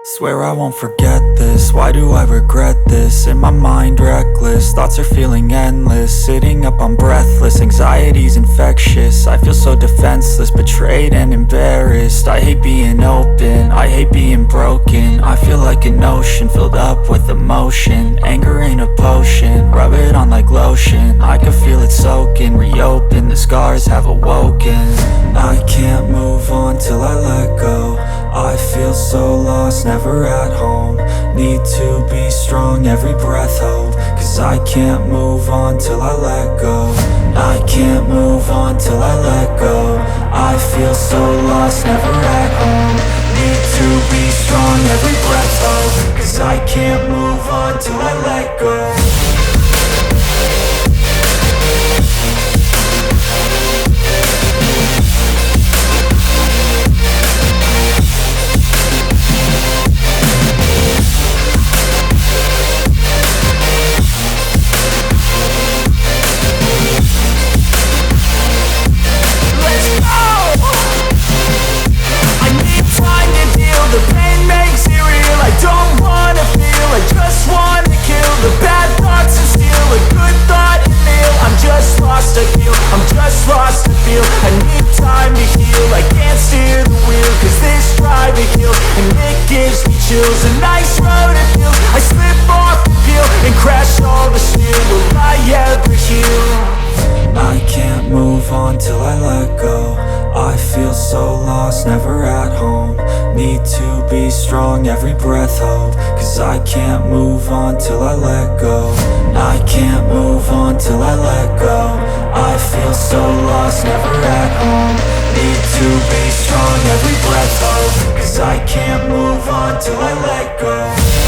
Swear I won't forget this, why do I regret this? In my mind reckless, thoughts are feeling endless. Sitting up I'm breathless, anxiety's infectious. I feel so defenseless, betrayed and embarrassed. I hate being open, I hate being broken. I feel like an ocean filled up with emotion. Anger ain't a potion, rub it on like lotion. I can feel it soaking, reopen, the scars have awoken. I can't move on till I let go. I feel so lost, never at home. Need to be strong, every breath hope. Cause I can't move on till I let go. I can't move on till I let go. I feel so lost, never at home. Need to be strong, every breath hope. Cause I can't move on till I let go. The pain makes it real, I don't wanna feel, I just wanna kill the bad thoughts and steal a good thought and feel. I'm just lost, I feel, I'm just lost, I feel. I need time to heal, I can't steer the wheel. Cause this drive it kills, and it gives me chills. A nice road it feels, I slip off the peel and crash all the steel. Will I ever heal? I can't move on till I let go. I feel so lost, never at home. Need to be strong, every breath hope. Cause I can't move on till I let go. I can't move on till I let go. I feel so lost, never at home. Need to be strong, every breath hope. Cause I can't move on till I let go.